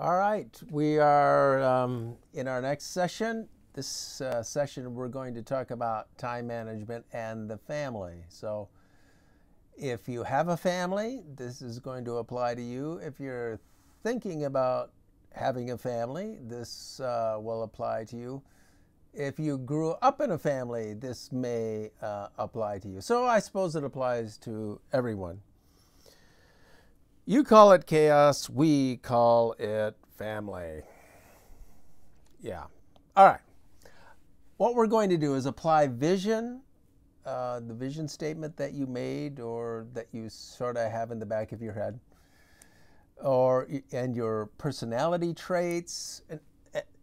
All right, we are in our next session. This session we're going to talk about time management and the family. So if you have a family, this is going to apply to you. If you're thinking about having a family, this will apply to you. If you grew up in a family, this may apply to you. So I suppose it applies to everyone. You call it chaos, we call it family. Yeah. All right. What we're going to do is apply vision, the vision statement that you made or that you sort of have in the back of your head, and your personality traits,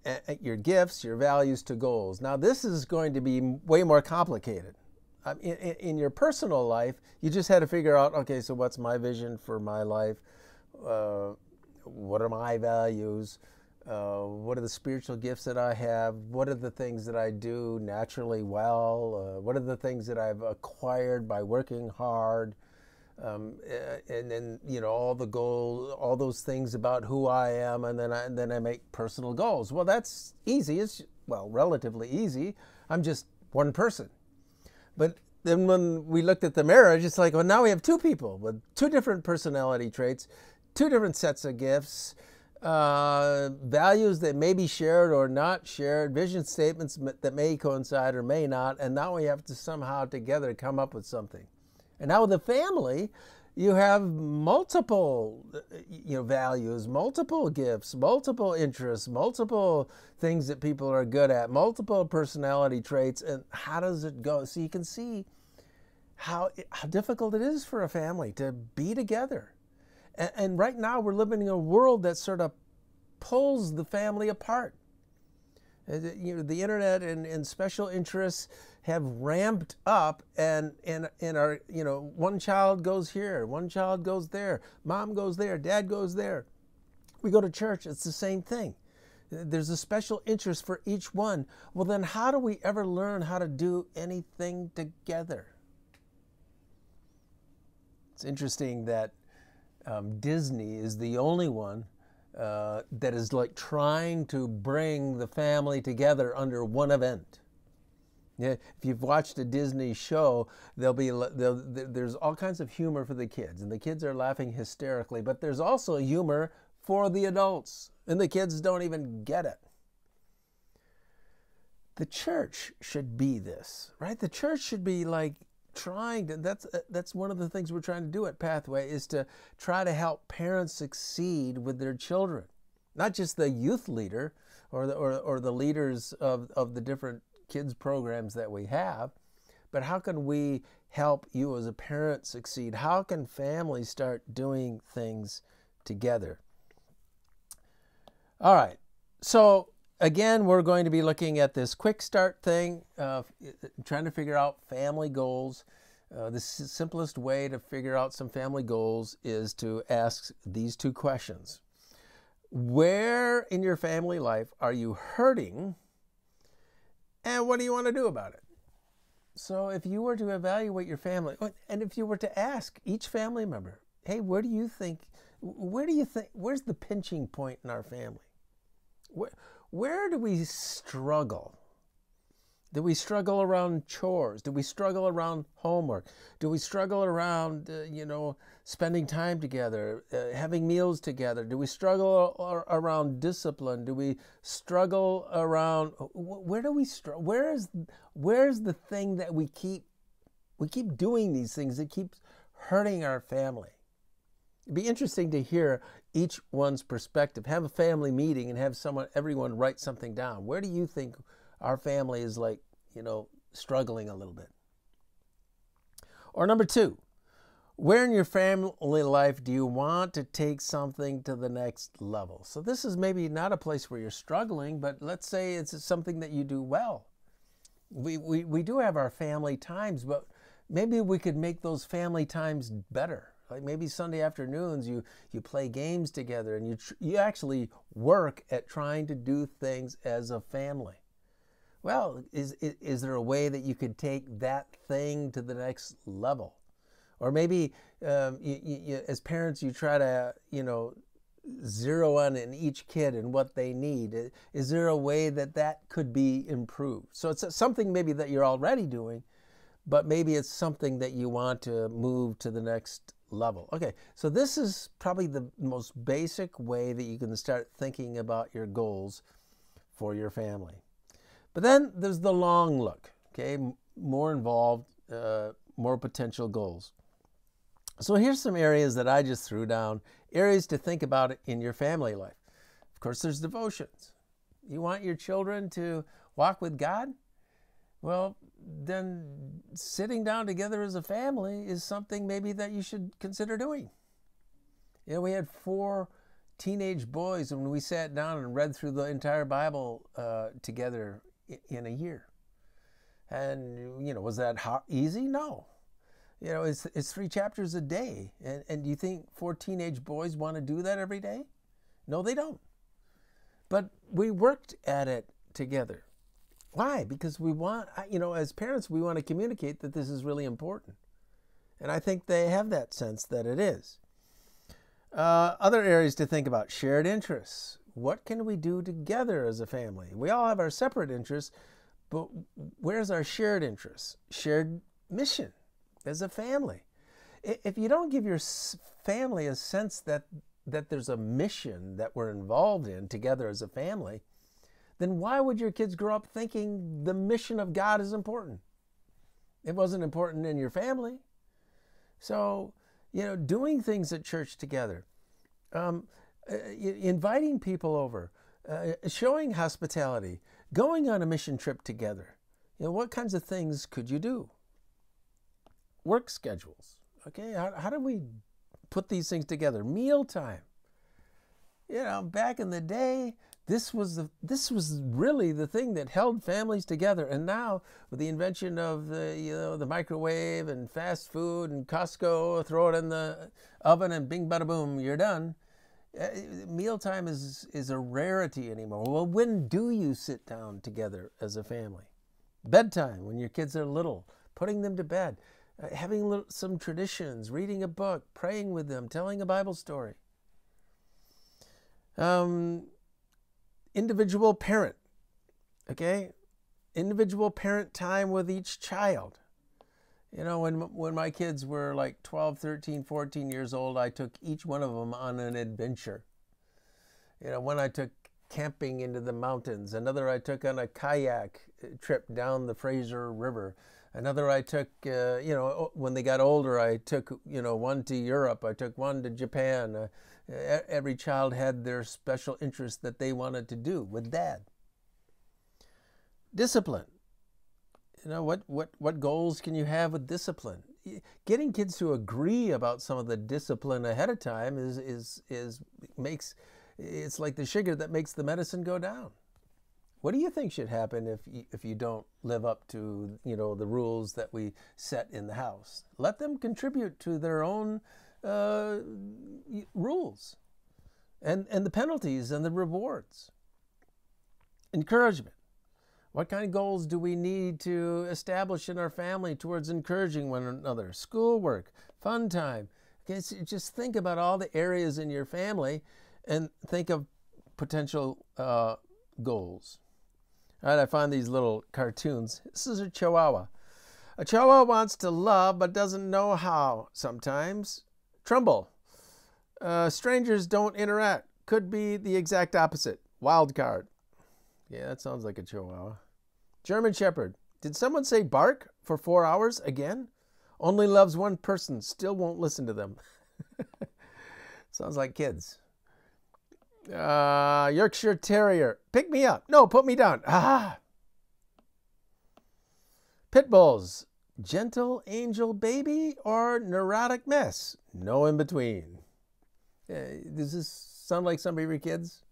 and your gifts, your values to goals. Now, this is going to be way more complicated. In your personal life, you just had to figure out, okay, so what's my vision for my life? What are my values? What are the spiritual gifts that I have? What are the things that I do naturally well? What are the things that I've acquired by working hard? And then, all the goals, all those things about who I am, and then I make personal goals. Well, that's easy. It's, relatively easy. I'm just one person. But then when we looked at the marriage, it's like, well, now we have two people with two different personality traits, two different sets of gifts, values that may be shared or not shared, vision statements that may coincide or may not, and now we have to somehow together come up with something. And now with the family, you have multiple values, multiple gifts, multiple interests, multiple things that people are good at, multiple personality traits, and how does it go? So you can see how difficult it is for a family to be together. And right now we're living in a world that sort of pulls the family apart. The internet and special interests have ramped up, and our one child goes here, one child goes there, mom goes there, dad goes there. We go to church, it's the same thing. There's a special interest for each one. Well, then how do we ever learn how to do anything together? It's interesting that Disney is the only one that is like trying to bring the family together under one event. Yeah, if you've watched a Disney show, there's all kinds of humor for the kids, and the kids are laughing hysterically, but there's also humor for the adults, and the kids don't even get it. The church should be this, right? The church should be like trying to, that's one of the things we're trying to do at Pathway, is to try to help parents succeed with their children. Not just the youth leader or the leaders of the different kids programs that we have, but how can we help you as a parent succeed? How can families start doing things together? All right, so again, we're going to be looking at this quick start thing, trying to figure out family goals. The simplest way to figure out some family goals is to ask these two questions. Where in your family life are you hurting, and what do you want to do about it? So if you were to evaluate your family, and if you were to ask each family member, hey, where do you think, where's the pinching point in our family? Where do we struggle? Do we struggle around chores? Do we struggle around homework? Do we struggle around, spending time together, having meals together? Do we struggle around discipline? Do we struggle around, where do we struggle? Where's the thing that we keep doing these things that keeps hurting our family? It'd be interesting to hear each one's perspective. Have a family meeting and have everyone write something down. Where do you think our family is struggling a little bit? Or number two, where in your family life do you want to take something to the next level? So this is maybe not a place where you're struggling, but let's say it's something that you do well. We do have our family times, but maybe we could make those family times better. Like maybe Sunday afternoons you play games together, and you actually work at trying to do things as a family. Well, is there a way that you could take that thing to the next level? Or maybe as parents you try to zero in each kid and what they need? Is there a way that that could be improved? So it's something maybe that you're already doing, but maybe it's something that you want to move to the next level. Okay, so this is probably the most basic way that you can start thinking about your goals for your family. But then there's the long look, okay, more involved, more potential goals. So here's some areas that I just threw down, areas to think about in your family life. Of course, there's devotions. You want your children to walk with God? Well, then sitting down together as a family is something maybe that you should consider doing. You know, we had 4 teenage boys when we sat down and read through the entire Bible together in a year. And, you know, was that easy? No. You know, it's 3 chapters a day. And do you think 4 teenage boys want to do that every day? No, they don't. But we worked at it together. Why? Because we want, you know, as parents, we want to communicate that this is really important. And I think they have that sense that it is. Other areas to think about, shared interests. What can we do together as a family? We all have our separate interests, but where's our shared interests? Shared mission as a family. If you don't give your family a sense that there's a mission that we're involved in together as a family, then why would your kids grow up thinking the mission of God is important? It wasn't important in your family. So, you know, doing things at church together, inviting people over, showing hospitality, going on a mission trip together. You know, what kinds of things could you do? Work schedules. Okay, how do we put these things together? Mealtime. You know, back in the day, this was really the thing that held families together. And now, with the invention of the microwave and fast food and Costco, throw it in the oven and bing bada boom, you're done. Mealtime is a rarity anymore. Well, when do you sit down together as a family? Bedtime, when your kids are little, putting them to bed, having some traditions, reading a book, praying with them, telling a Bible story. Individual parent, okay? Individual parent time with each child. You know, when my kids were like 12, 13, 14 years old, I took each one of them on an adventure. You know, one I took camping into the mountains. Another I took on a kayak trip down the Fraser River. Another I took, you know, when they got older, I took, you know, one to Europe. I took one to Japan. Every child had their special interest that they wanted to do with Dad. Discipline. You know, what goals can you have with discipline? Getting kids to agree about some of the discipline ahead of time makes it's like the sugar that makes the medicine go down. What do you think should happen if you don't live up to, you know, the rules that we set in the house? Let them contribute to their own rules and the penalties and the rewards. Encouragement. What kind of goals do we need to establish in our family towards encouraging one another? Schoolwork, fun time. Okay, so just think about all the areas in your family and think of potential goals. All right, I found these little cartoons. This is a Chihuahua. A Chihuahua wants to love but doesn't know how sometimes. Trumbull. Strangers don't interact. Could be the exact opposite. Wild card. Yeah, that sounds like a Chihuahua. German Shepherd. Did someone say bark for 4 hours again? Only loves one person. Still won't listen to them. Sounds like kids. Yorkshire Terrier. Pick me up. No, put me down. Ah. Pit Bulls. Gentle angel baby or neurotic mess? No in between. Does this sound like some of your kids?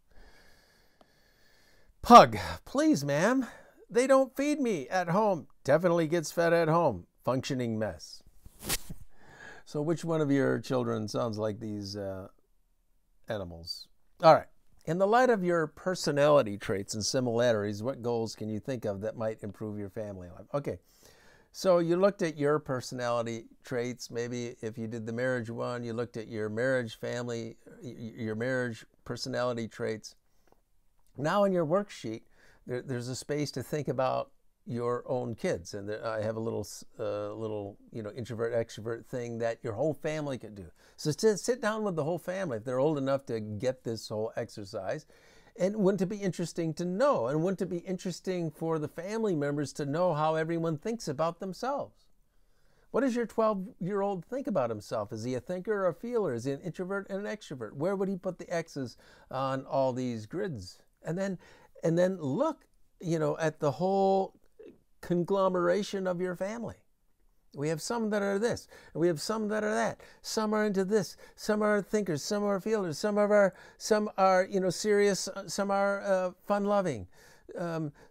Pug. Please, ma'am. They don't feed me at home. Definitely gets fed at home. Functioning mess. So which one of your children sounds like these animals? All right. In the light of your personality traits and similarities, what goals can you think of that might improve your family life? Okay. So you looked at your personality traits. Maybe if you did the marriage one, you looked at your marriage family, your marriage personality traits. Now in your worksheet, there's a space to think about your own kids. And I have a little introvert extrovert thing that your whole family could do. So sit down with the whole family if they're old enough to get this whole exercise. And wouldn't it be interesting to know? And wouldn't it be interesting for the family members to know how everyone thinks about themselves? What does your 12-year-old think about himself? Is he a thinker or a feeler? Is he an introvert and an extrovert? Where would he put the X's on all these grids? And then look, at the whole conglomeration of your family. We have some that are this, and we have some that are that. Some are into this. Some are thinkers. Some are feelers. Some are serious. Some are fun-loving.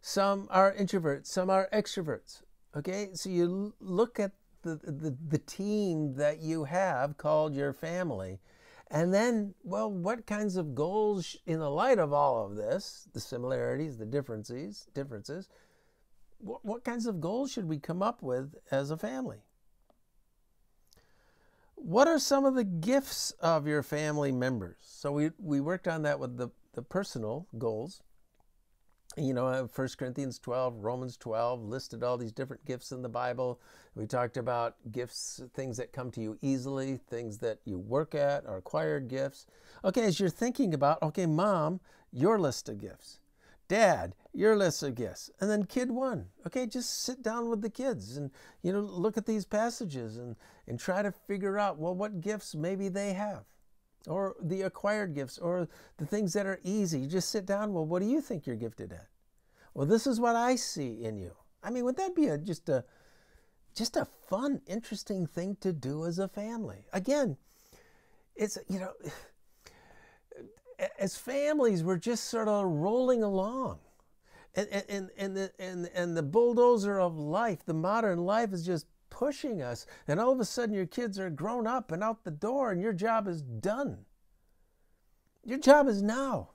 Some are introverts. Some are extroverts. Okay, so you look at the team that you have called your family, and then, well, what kinds of goals in the light of all of this, the similarities, the differences. What kinds of goals should we come up with as a family? What are some of the gifts of your family members? So we worked on that with the personal goals. 1 Corinthians 12, Romans 12 listed all these different gifts in the Bible. We talked about gifts, things that come to you easily, things that you work at, or acquired gifts. Okay, as you're thinking about, okay, Mom, your list of gifts. Dad, your list of gifts. And then kid one. Okay, just sit down with the kids and, look at these passages and try to figure out, well, what gifts maybe they have. Or the acquired gifts, or the things that are easy. You just sit down, well, what do you think you're gifted at? Well, this is what I see in you. I mean, would that be just a fun, interesting thing to do as a family? Again, it's, as families, we're just sort of rolling along. And the bulldozer of life, the modern life, is just pushing us. And all of a sudden your kids are grown up and out the door, and your job is done. Your job is now.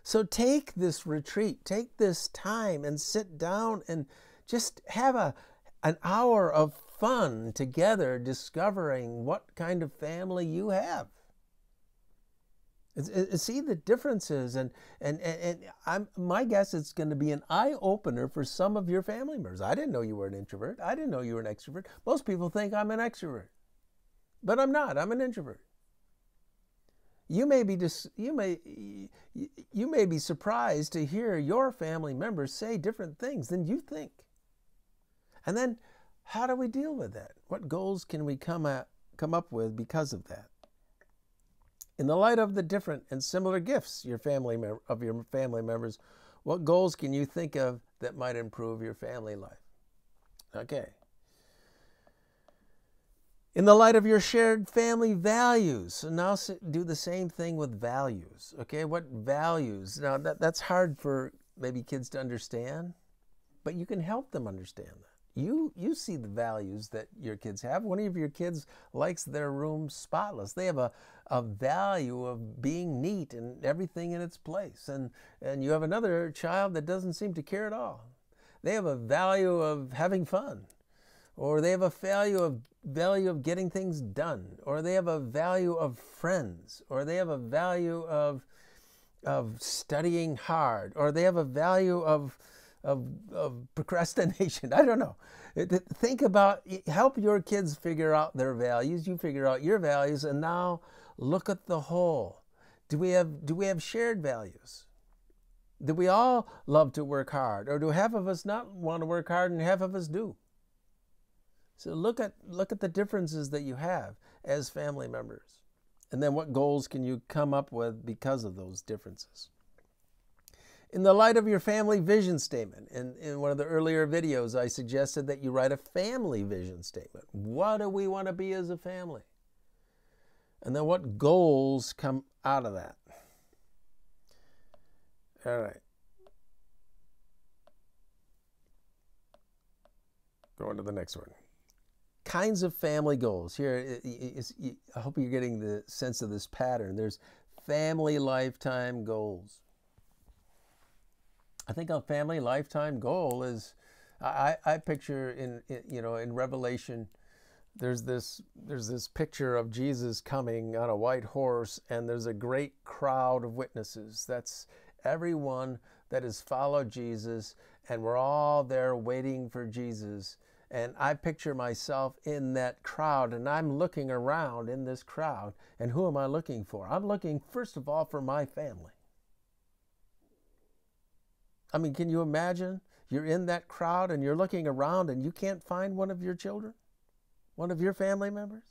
So take this retreat, take this time and sit down and just have an hour of fun together discovering what kind of family you have. See the differences, and my guess it's going to be an eye-opener for some of your family members. I didn't know you were an introvert. I didn't know you were an extrovert. Most people think I'm an extrovert, but I'm not. I'm an introvert. You may be surprised to hear your family members say different things than you think. And then, how do we deal with that? What goals can we come up with because of that? In the light of the different and similar gifts of your family members, what goals can you think of that might improve your family life? Okay. In the light of your shared family values, so now do the same thing with values. Okay, what values? Now that's hard for maybe kids to understand, but you can help them understand that. You see the values that your kids have. One of your kids likes their room spotless. They have a value of being neat and everything in its place. And you have another child that doesn't seem to care at all. They have a value of having fun. Or they have a value of getting things done. Or they have a value of friends. Or they have a value of studying hard. Or they have a value of procrastination. I don't know. Think about, help your kids figure out their values. You figure out your values, and now look at the whole. Do we have shared values? Do we all love to work hard, or do half of us not want to work hard and half of us do? So look at the differences that you have as family members, and then what goals can you come up with because of those differences? In the light of your family vision statement, in one of the earlier videos, I suggested that you write a family vision statement. What do we want to be as a family? And then what goals come out of that? All right. Going to the next one. Kinds of family goals. Here, I hope you're getting the sense of this pattern. There's family lifetime goals. I think a family lifetime goal is, I picture in Revelation, there's this picture of Jesus coming on a white horse, and there's a great crowd of witnesses. That's everyone that has followed Jesus, and we're all there waiting for Jesus. And I picture myself in that crowd, and I'm looking around in this crowd, and who am I looking for? I'm looking, first of all, for my family. I mean, can you imagine? You're in that crowd and you're looking around and you can't find one of your children, one of your family members?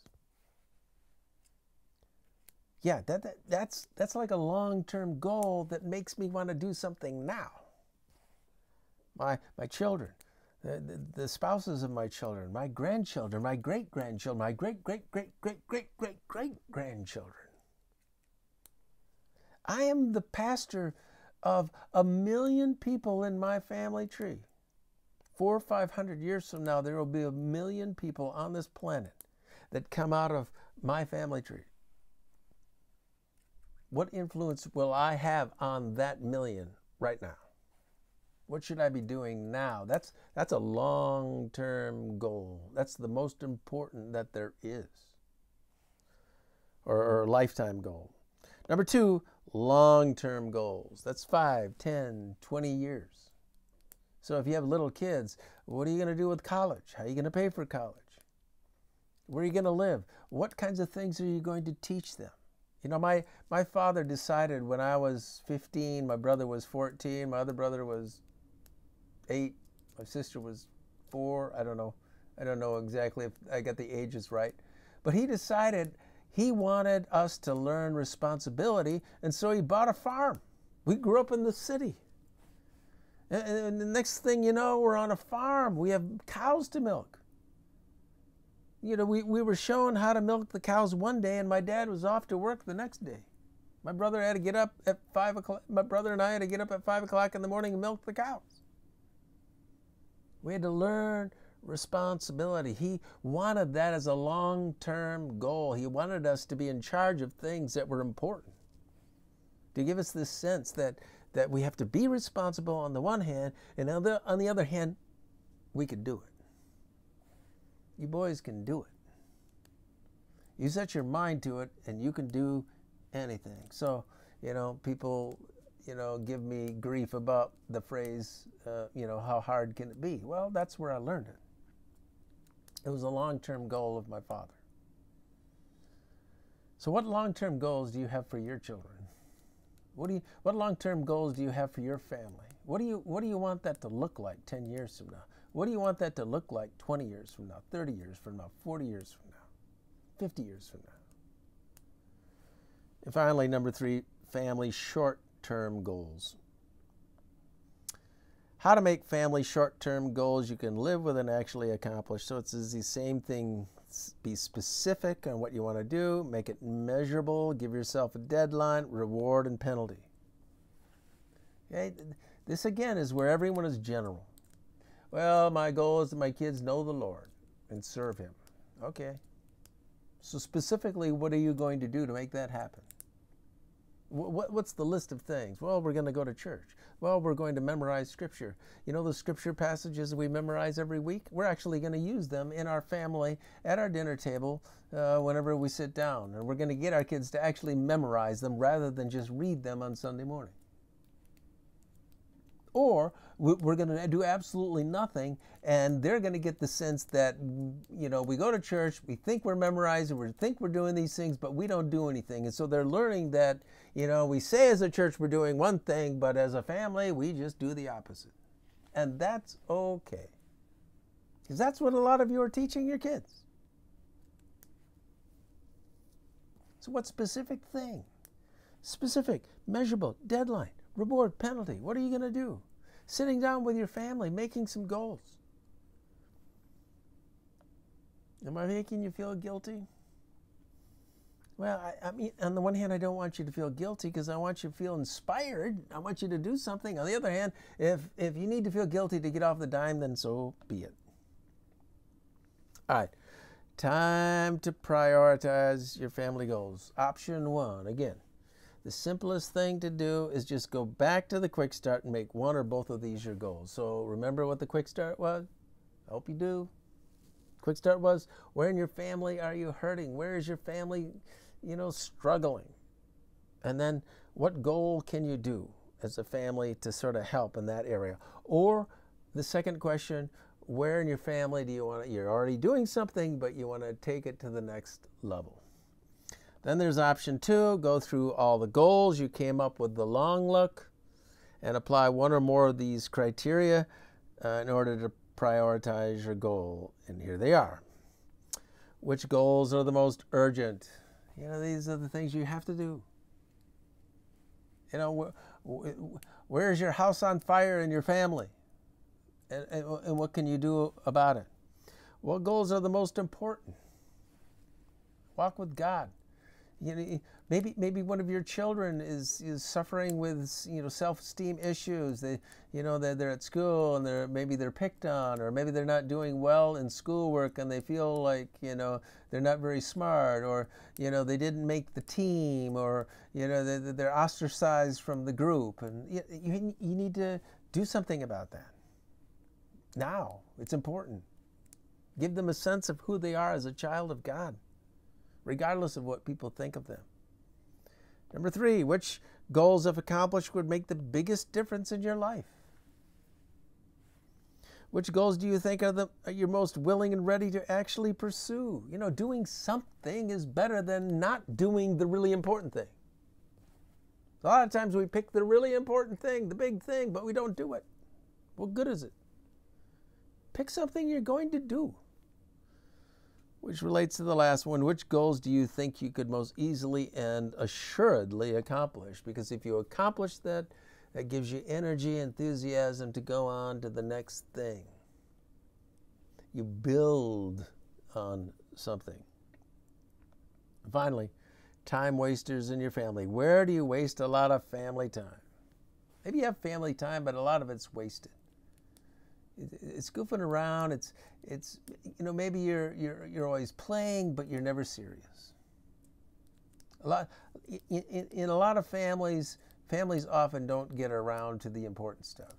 Yeah, that's like a long-term goal that makes me want to do something now. My children, the spouses of my children, my grandchildren, my great-grandchildren, my great-great-great-great-great-great-grandchildren. I am the pastor of 1 million people in my family tree. 400 or 500 years from now, there will be 1 million people on this planet that come out of my family tree. What influence will I have on that million right now? What should I be doing now? That's a long-term goal. That's the most important that there is, or a lifetime goal. Number 2, long-term goals. That's 5, 10, 20 years. So if you have little kids, what are you going to do with college? How are you going to pay for college? Where are you going to live? What kinds of things are you going to teach them? You know, my father decided when I was 15, my brother was 14, my other brother was 8, my sister was 4. I don't know exactly if I got the ages right. But he decided he wanted us to learn responsibility, and so he bought a farm. We grew up in the city. And the next thing you know, we're on a farm. We have cows to milk. You know, we were shown how to milk the cows one day, and my dad was off to work the next day. My brother had to get up at 5 o'clock. My brother and I had to get up at 5 o'clock in the morning and milk the cows. We had to learn responsibility. He wanted that as a long-term goal. He wanted us to be in charge of things that were important, to give us this sense that we have to be responsible on the one hand, and on the other hand, we could do it. You boys can do it. You set your mind to it, and you can do anything. So, you know, people, you know, give me grief about the phrase, you know, how hard can it be? Well, that's where I learned it. It was a long-term goal of my father. So what long-term goals do you have for your children? What long-term goals do you have for your family? What do you want that to look like 10 years from now? What do you want that to look like 20 years from now, 30 years from now, 40 years from now, 50 years from now? And finally, number 3, family short-term goals. How to make family short-term goals you can live with and actually accomplish. So it's the same thing. Be specific on what you want to do. Make it measurable. Give yourself a deadline, reward, and penalty. Okay? This, again, is where everyone is general. Well, my goal is that my kids know the Lord and serve Him. Okay. So specifically, what are you going to do to make that happen? What's the list of things? Well, we're going to go to church. Well, we're going to memorize Scripture. You know the Scripture passages we memorize every week? We're actually going to use them in our family at our dinner table whenever we sit down. And we're going to get our kids to actually memorize them rather than just read them on Sunday morning. Or we're going to do absolutely nothing, and they're going to get the sense that, you know, we go to church, we think we're memorizing, we think we're doing these things, but we don't do anything. And so they're learning that, you know, we say as a church we're doing one thing, but as a family, we just do the opposite. And that's okay. Because that's what a lot of you are teaching your kids. So what specific thing? Specific, measurable, deadline, reward, penalty. What are you going to do? Sitting down with your family, making some goals. Am I making you feel guilty? Well, I mean, on the one hand, I don't want you to feel guilty because I want you to feel inspired. I want you to do something. On the other hand, if you need to feel guilty to get off the dime, then so be it. All right. Time to prioritize your family goals. Option 1, again, the simplest thing to do is just go back to the quick start and make one or both of these your goals. So remember what the quick start was? I hope you do. Quick start was, where in your family are you hurting? Where is your family, struggling? And then what goal can you do as a family to sort of help in that area? Or the second question, where in your family do you want to, you're already doing something, but you want to take it to the next level? Then there's option 2, go through all the goals you came up with the long look and apply one or more of these criteria in order to prioritize your goal. And here they are. Which goals are the most urgent? These are the things you have to do. Where's your house on fire in your family? And what can you do about it? What goals are the most important? Walk with God. Maybe one of your children is suffering with self-esteem issues. They're at school and maybe they're picked on, or maybe they're not doing well in schoolwork and they feel like they're not very smart, or they didn't make the team, or they're ostracized from the group, and you need to do something about that. Now, it's important. Give them a sense of who they are as a child of God, regardless of what people think of them. Number 3, which goals, if accomplished, would make the biggest difference in your life? Which goals do you think are you're most willing and ready to actually pursue? Doing something is better than not doing the really important thing. A lot of times we pick the really important thing, the big thing, but we don't do it. What good is it? Pick something you're going to do. Which relates to the last one. Which goals do you think you could most easily and assuredly accomplish? Because if you accomplish that, that gives you energy, enthusiasm to go on to the next thing. You build on something. Finally, time wasters in your family. Where do you waste a lot of family time? Maybe you have family time, but a lot of it's wasted. It's goofing around. It's maybe you're always playing, but you're never serious. In a lot of families often don't get around to the important stuff.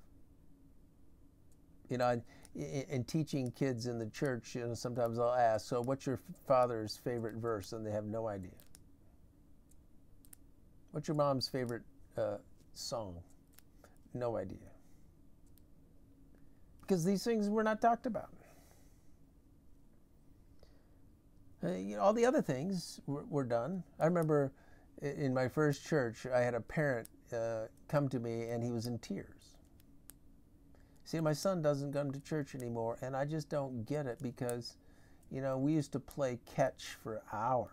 In teaching kids in the church, sometimes I'll ask, so what's your father's favorite verse? And they have no idea. What's your mom's favorite song? No idea. Because these things were not talked about. All the other things were done. I remember in my first church, I had a parent come to me and he was in tears. See, my son doesn't come to church anymore, and I just don't get it because, we used to play catch for hours.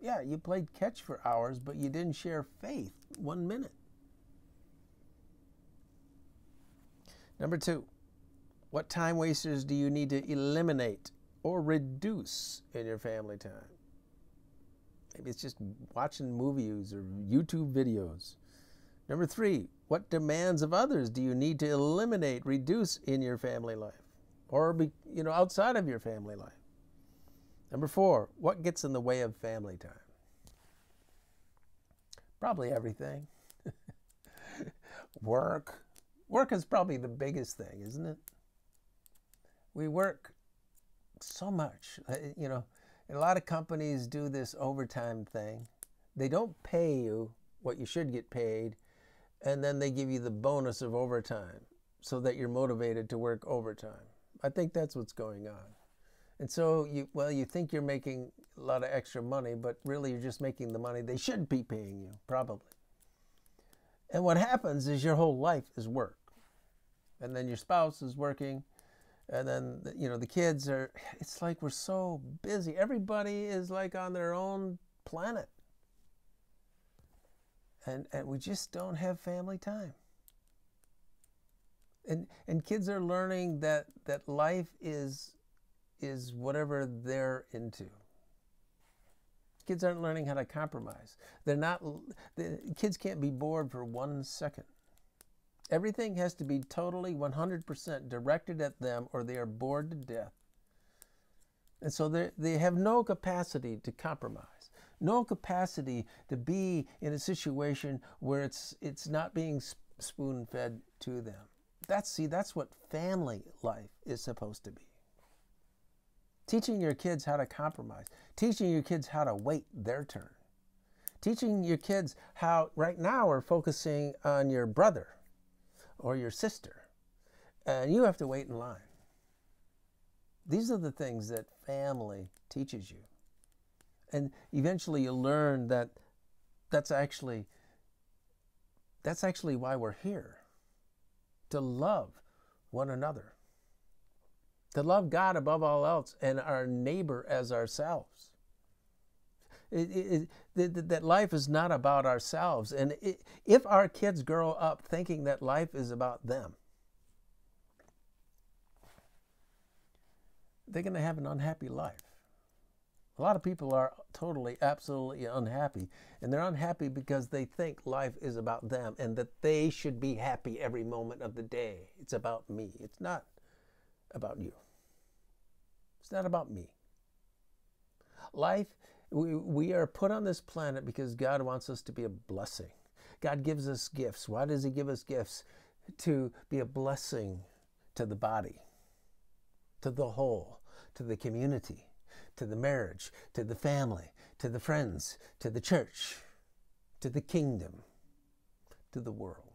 Yeah, you played catch for hours, but you didn't share faith 1 minute. Number 2, what time wasters do you need to eliminate or reduce in your family time? Maybe it's just watching movies or YouTube videos. Number 3, what demands of others do you need to eliminate, reduce in your family life, or outside of your family life? Number 4, what gets in the way of family time? Probably everything. Work. Work is probably the biggest thing, isn't it? We work so much. A lot of companies do this overtime thing. They don't pay you what you should get paid, and then they give you the bonus of overtime so that you're motivated to work overtime. I think that's what's going on. And so you think you're making a lot of extra money, but really you're just making the money they should be paying you, probably. And what happens is your whole life is work. And then your spouse is working. And then, the kids are, it's like we're so busy. Everybody is like on their own planet. And we just don't have family time. And kids are learning that life is whatever they're into. Kids aren't learning how to compromise. Kids can't be bored for 1 second. Everything has to be totally 100% directed at them, or they are bored to death. And so they have no capacity to compromise. no capacity to be in a situation where it's not being spoon-fed to them. That's what family life is supposed to be. Teaching your kids how to compromise. Teaching your kids how to wait their turn. Teaching your kids how, right now we're focusing on your brother or your sister, and you have to wait in line. These are the things that family teaches you. And eventually you'll learn that that's actually why we're here. To love one another. To love God above all else and our neighbor as ourselves. That life is not about ourselves. And if our kids grow up thinking that life is about them, they're going to have an unhappy life. A lot of people are totally, absolutely unhappy. And they're unhappy because they think life is about them and that they should be happy every moment of the day. It's about me. It's not about you. It's not about me. Life, we are put on this planet because God wants us to be a blessing. God gives us gifts. Why does He give us gifts? To be a blessing to the body, to the whole, to the community, to the marriage, to the family, to the friends, to the church, to the kingdom, to the world.